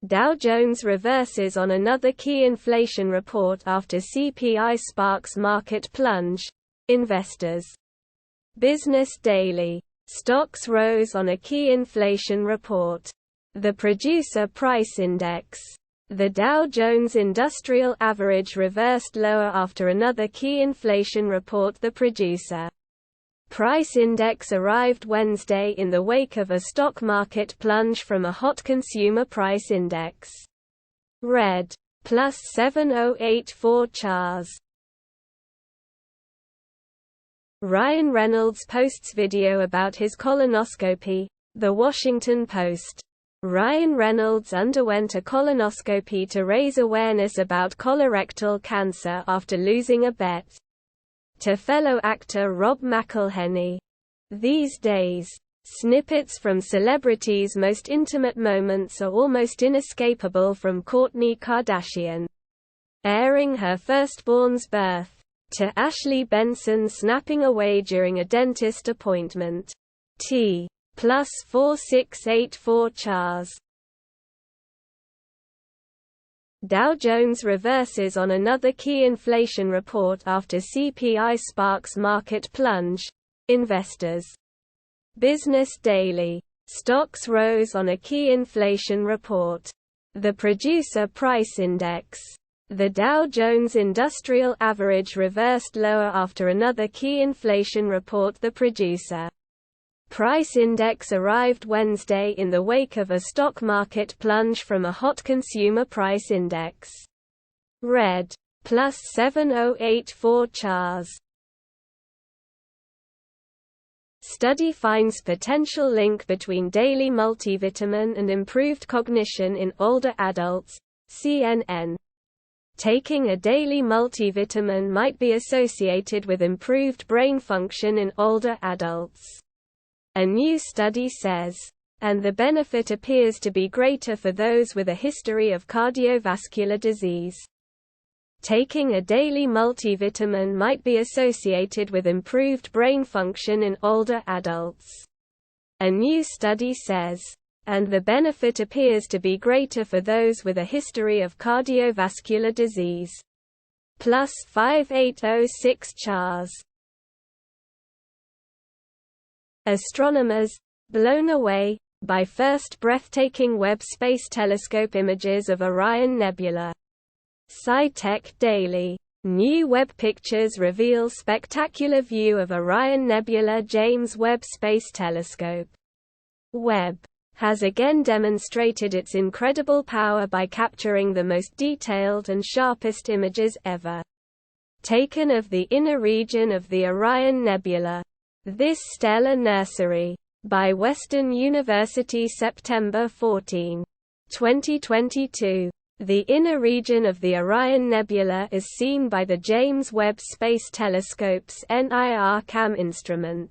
Dow Jones reverses on another key inflation report after CPI sparks market plunge. Investors. Business Daily. Stocks rose on a key inflation report. The Producer Price Index. The Dow Jones Industrial Average reversed lower after another key inflation report. The Producer Price Index arrived Wednesday in the wake of a stock market plunge from a hot consumer price index. Red. Plus 7084 Chars. Ryan Reynolds posts video about his colonoscopy. The Washington Post. Ryan Reynolds underwent a colonoscopy to raise awareness about colorectal cancer after losing a bet to fellow actor Rob McElhenney. These days, snippets from celebrities' most intimate moments are almost inescapable, from Kourtney Kardashian airing her firstborn's birth, to Ashley Benson snapping away during a dentist appointment. T. Plus 4684 Chars. Dow Jones reverses on another key inflation report after CPI sparks market plunge. Investors. Business Daily. Stocks rose on a key inflation report. The Producer Price Index. The Dow Jones Industrial Average reversed lower after another key inflation report. The Producer Price Index arrived Wednesday in the wake of a stock market plunge from a hot consumer price index. Red. Plus 7084 Chars. Study finds potential link between daily multivitamin and improved cognition in older adults. CNN. Taking a daily multivitamin might be associated with improved brain function in older adults. A new study says, and the benefit appears to be greater for those with a history of cardiovascular disease. Taking a daily multivitamin might be associated with improved brain function in older adults. A new study says, and the benefit appears to be greater for those with a history of cardiovascular disease. Plus 5806 Chars. Astronomers, blown away by first breathtaking Webb Space Telescope images of Orion Nebula. SciTechDaily. New Webb pictures reveal spectacular view of Orion Nebula. James Webb Space Telescope. Webb has again demonstrated its incredible power by capturing the most detailed and sharpest images ever taken of the inner region of the Orion Nebula. This Stellar Nursery. By Western University, September 14, 2022. The inner region of the Orion Nebula is seen by the James Webb Space Telescope's NIRCam instrument.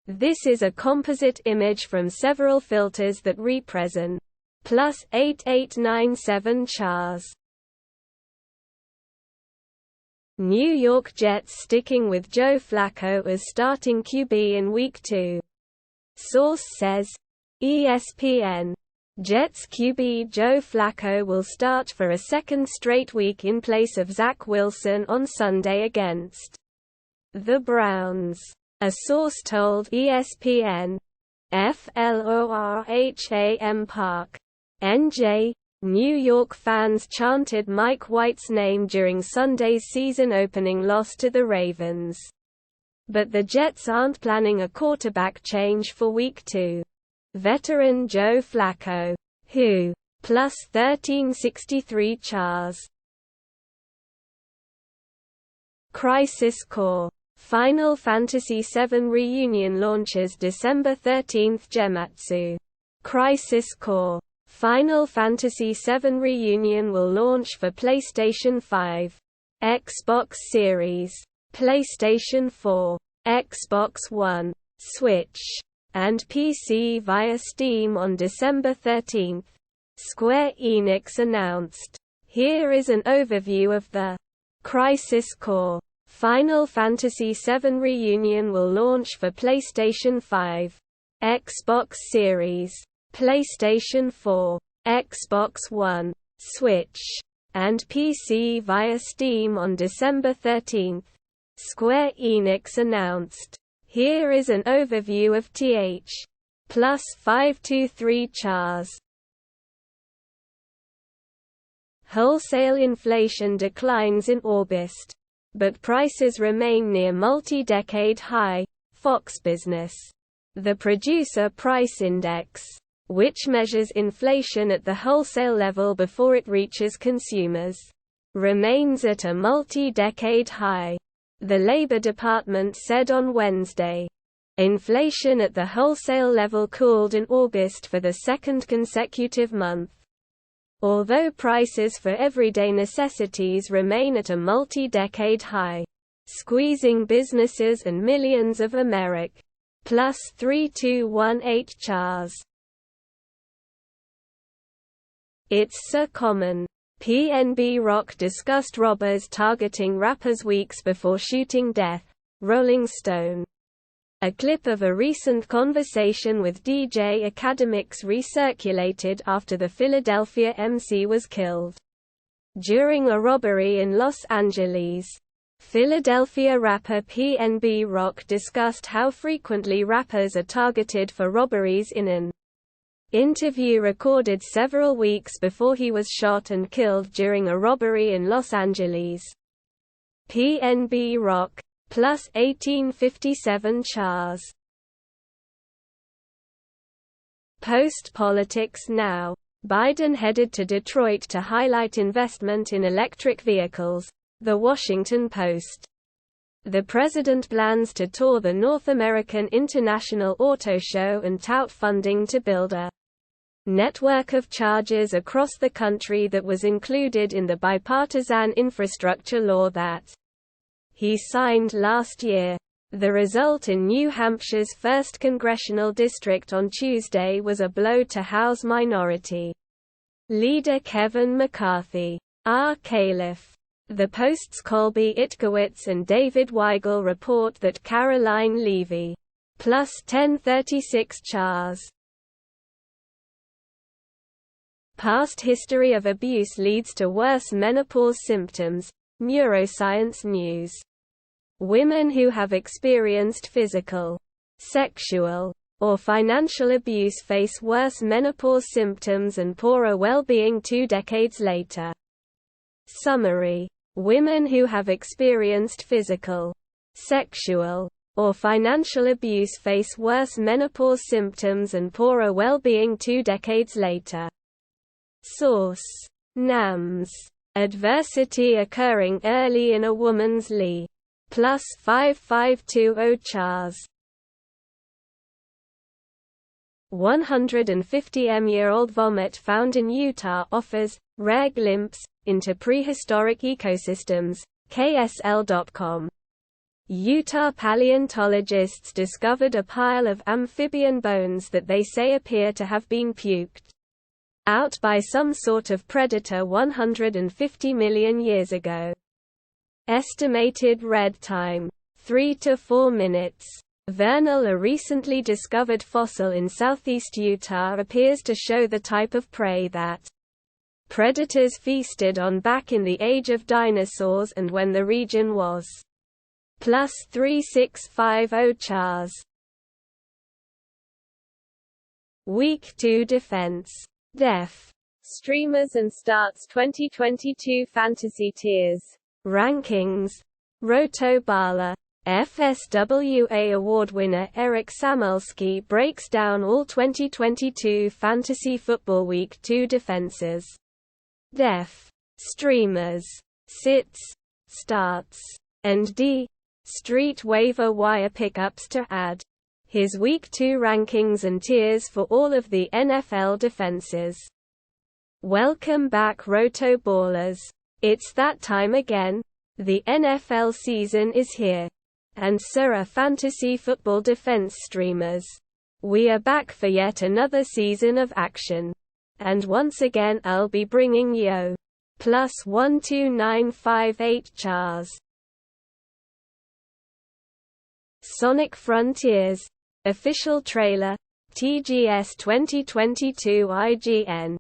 This is a composite image from several filters that represent plus 8897 Chars. New York Jets sticking with Joe Flacco as starting QB in Week 2. Source says, ESPN. Jets QB Joe Flacco will start for a second straight week in place of Zach Wilson on Sunday against the Browns. A source told ESPN. FLORHAM Park. NJ. New York fans chanted Mike White's name during Sunday's season-opening loss to the Ravens. But the Jets aren't planning a quarterback change for Week 2. Veteran Joe Flacco, who plus 1363 Chars. Crisis Core. Final Fantasy VII Reunion launches December 13. Gematsu. Crisis Core. Final Fantasy VII Reunion will launch for PlayStation 5, Xbox Series, PlayStation 4, Xbox One, Switch, and PC via Steam on December 13, Square Enix announced. Here is an overview of the Crisis Core. Final Fantasy VII Reunion will launch for PlayStation 5, Xbox Series, PlayStation 4, Xbox One, Switch, and PC via Steam on December 13. Square Enix announced, "Here is an overview of TH+523 chars. Wholesale inflation declines in August, but prices remain near multi-decade high." Fox Business. The Producer Price Index, which measures inflation at the wholesale level before it reaches consumers, remains at a multi-decade high, the Labor Department said on Wednesday. Inflation at the wholesale level cooled in August for the second consecutive month, although prices for everyday necessities remain at a multi-decade high, squeezing businesses and millions of Americans. +3218 chars. It's so common. PNB Rock discussed robbers targeting rappers weeks before shooting death. Rolling Stone. A clip of a recent conversation with DJ Academics recirculated after the Philadelphia MC was killed during a robbery in Los Angeles. Philadelphia rapper PNB Rock discussed how frequently rappers are targeted for robberies in an interview recorded several weeks before he was shot and killed during a robbery in Los Angeles. PNB Rock. +1857 chars. Post-Politics Now. Biden headed to Detroit to highlight investment in electric vehicles. The Washington Post. The president plans to tour the North American International Auto Show and tout funding to build a network of chargers across the country that was included in the bipartisan infrastructure law that he signed last year. The result in New Hampshire's 1st congressional district on Tuesday was a blow to House Minority Leader Kevin McCarthy. R. Califf. The Post's Colby Itkowitz and David Weigel report that Caroline Levy +1036 chars. Past history of abuse leads to worse menopause symptoms. Neuroscience News. Women who have experienced physical, sexual, or financial abuse face worse menopause symptoms and poorer well-being 2 decades later. Summary. Women who have experienced physical, sexual, or financial abuse face worse menopause symptoms and poorer well-being 2 decades later. Source. NAMS. Adversity occurring early in a woman's Li. +5520 chars. 150-year-old vomit found in Utah offers rare glimpse into prehistoric ecosystems. KSL.com. Utah paleontologists discovered a pile of amphibian bones that they say appear to have been puked out by some sort of predator 150 million years ago. Estimated red time, 3 to 4 minutes. Vernal, a recently discovered fossil in southeast Utah, appears to show the type of prey that predators feasted on back in the age of dinosaurs and when the region was +3650 chars. Week 2 Defense. Def. Streamers and Starts 2022 Fantasy Tiers. Rankings. Roto Bala. FSWA Award winner Eric Samuelski breaks down all 2022 Fantasy Football Week 2 defenses. Def. Streamers. Sits. Starts. A&D. Street waiver wire pickups to add his Week 2 rankings and tiers for all of the NFL defenses. Welcome back, Roto Ballers. It's that time again. The NFL season is here. And so are fantasy football defense streamers. We are back for yet another season of action. And once again I'll be bringing you +12958 chars. Sonic Frontiers. Official trailer. TGS 2022 IGN.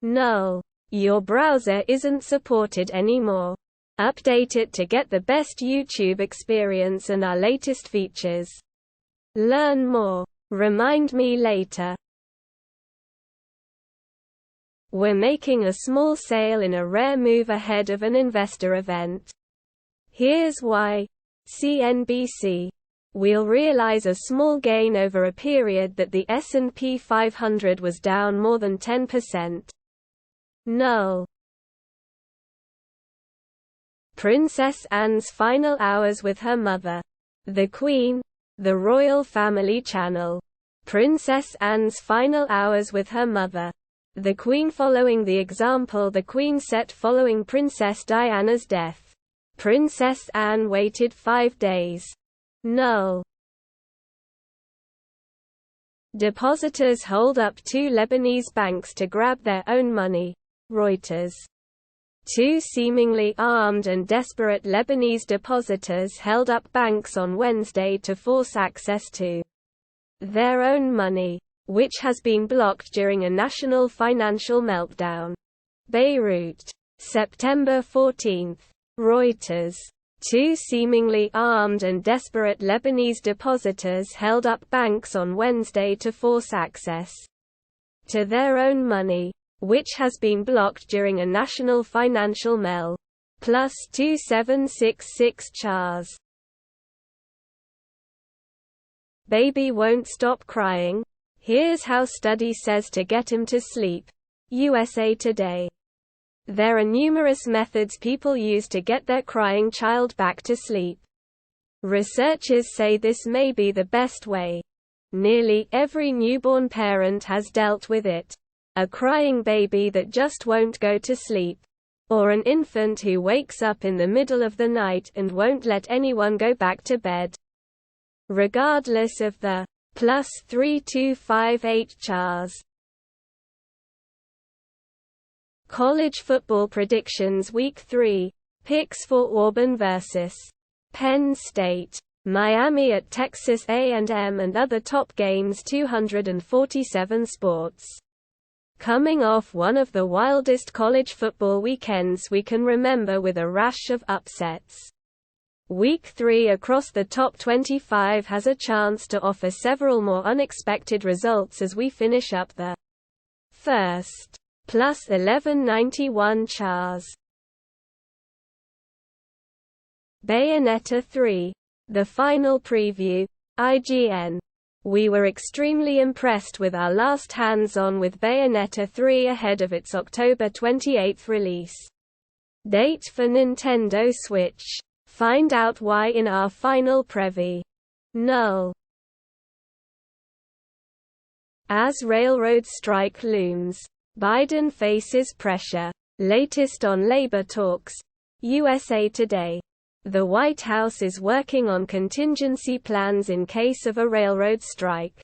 Null. Your browser isn't supported anymore. Update it to get the best YouTube experience and our latest features. Learn more. Remind me later. We're making a small sale in a rare move ahead of an investor event. Here's why. CNBC. We'll realize a small gain over a period that the S&P 500 was down more than 10%. Null. Princess Anne's final hours with her mother. The Queen. The Royal Family Channel. Princess Anne's final hours with her mother. The Queen. Following the example the Queen set following Princess Diana's death, Princess Anne waited 5 days. Null. Depositors hold up 2 Lebanese banks to grab their own money. Reuters. 2 seemingly armed and desperate Lebanese depositors held up banks on Wednesday to force access to their own money, which has been blocked during a national financial meltdown. Beirut. September 14. Reuters. 2 seemingly armed and desperate Lebanese depositors held up banks on Wednesday to force access to their own money, which has been blocked during a national financial +2766 Chars. Baby won't stop crying. Here's how study says to get him to sleep. USA Today. There are numerous methods people use to get their crying child back to sleep. Researchers say this may be the best way. Nearly every newborn parent has dealt with it. A crying baby that just won't go to sleep. Or an infant who wakes up in the middle of the night and won't let anyone go back to bed. Regardless of the +3258 Chars. College football predictions Week 3. Picks for Auburn vs. Penn State. Miami at Texas A&M and other top games. 247 sports. Coming off one of the wildest college football weekends we can remember with a rash of upsets. Week 3 across the top 25 has a chance to offer several more unexpected results as we finish up the first +1191 Chars. Bayonetta 3. The final preview. IGN. We were extremely impressed with our last hands-on with Bayonetta 3 ahead of its October 28 release date for Nintendo Switch. Find out why in our final preview. Null. As railroad strike looms, Biden faces pressure. Latest on labor talks. USA Today. The White House is working on contingency plans in case of a railroad strike.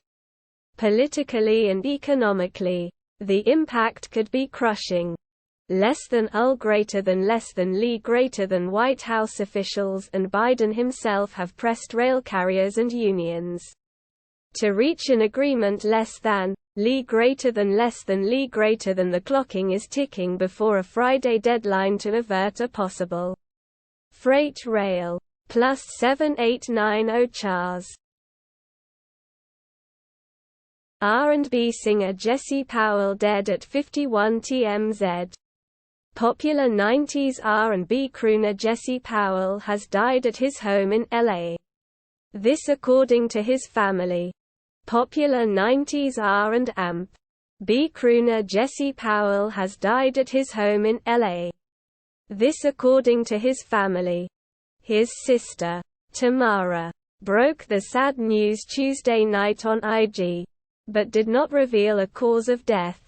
Politically and economically, the impact could be crushing. Less than greater than Lee greater than White House officials and Biden himself have pressed rail carriers and unions to reach an agreement. Less than Lee greater than Lee greater than. The clocking is ticking before a Friday deadline to avert a possible freight rail +7890 Chars. R&B singer Jesse Powell dead at 51 TMZ. Popular 90s R&B crooner Jesse Powell has died at his home in LA. This according to his family. Popular 90s R&B crooner Jesse Powell has died at his home in LA. This according to his family. His sister, Tamara, broke the sad news Tuesday night on IG, but did not reveal a cause of death.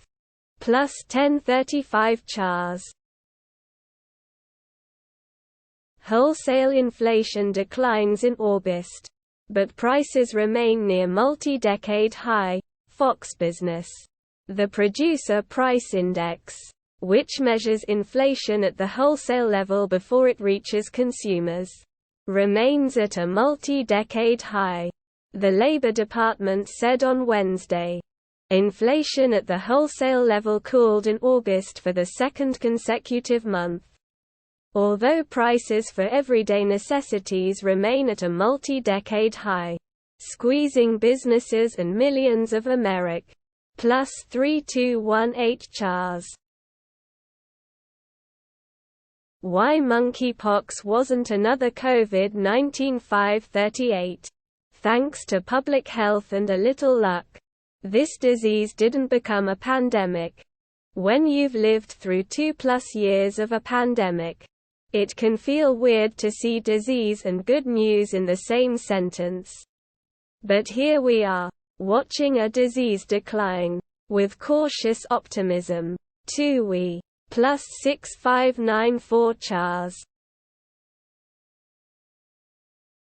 +1035 Chars. Wholesale inflation declines in August, but prices remain near multi-decade high. Fox Business. The Producer Price Index, which measures inflation at the wholesale level before it reaches consumers, remains at a multi-decade high, the Labor Department said on Wednesday. Inflation at the wholesale level cooled in August for the second consecutive month. Although prices for everyday necessities remain at a multi-decade high, squeezing businesses and millions of Americans. Plus 3218 Chars. Why monkeypox wasn't another COVID-19 FiveThirtyEight. Thanks to public health and a little luck, this disease didn't become a pandemic. When you've lived through 2+ years of a pandemic, it can feel weird to see disease and good news in the same sentence. But here we are, watching a disease decline, with cautious optimism. 2 plus 6594 Chars.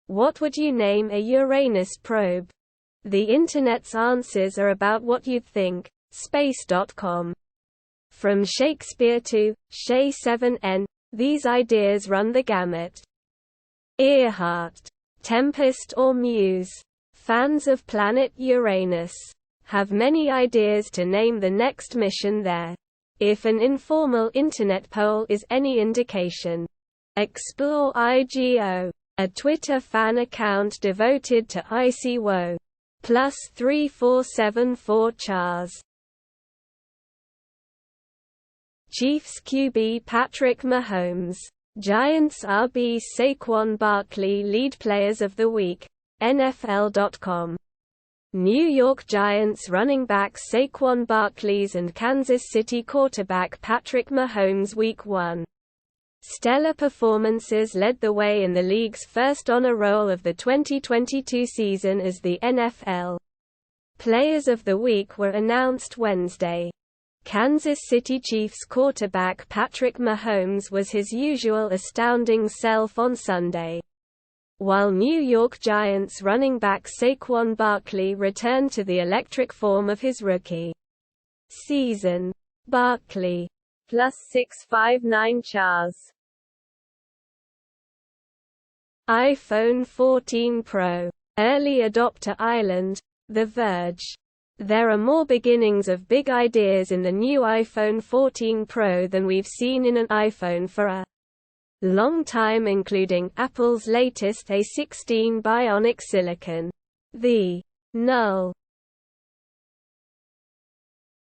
What would you name a Uranus probe? The Internet's answers are about what you'd think. Space.com. From Shakespeare to Shay 7N, these ideas run the gamut. Earhart, Tempest or Muse. Fans of planet Uranus have many ideas to name the next mission there. If an informal internet poll is any indication, explore IGO, a Twitter fan account devoted to icy woe. Plus 3474 Chars. Chiefs QB Patrick Mahomes. Giants RB Saquon Barkley lead players of the week. NFL.com. New York Giants running back Saquon Barkley's and Kansas City quarterback Patrick Mahomes' Week 1 stellar performances led the way in the league's first honor roll of the 2022 season as the NFL Players of the Week were announced Wednesday. Kansas City Chiefs quarterback Patrick Mahomes was his usual astounding self on Sunday, while New York Giants running back Saquon Barkley returned to the electric form of his rookie season. Barkley. Plus 659 Chars. iPhone 14 Pro. Early adopter island. The Verge. There are more beginnings of big ideas in the new iPhone 14 Pro than we've seen in an iPhone for a long time, including Apple's latest A16 Bionic Silicon. The null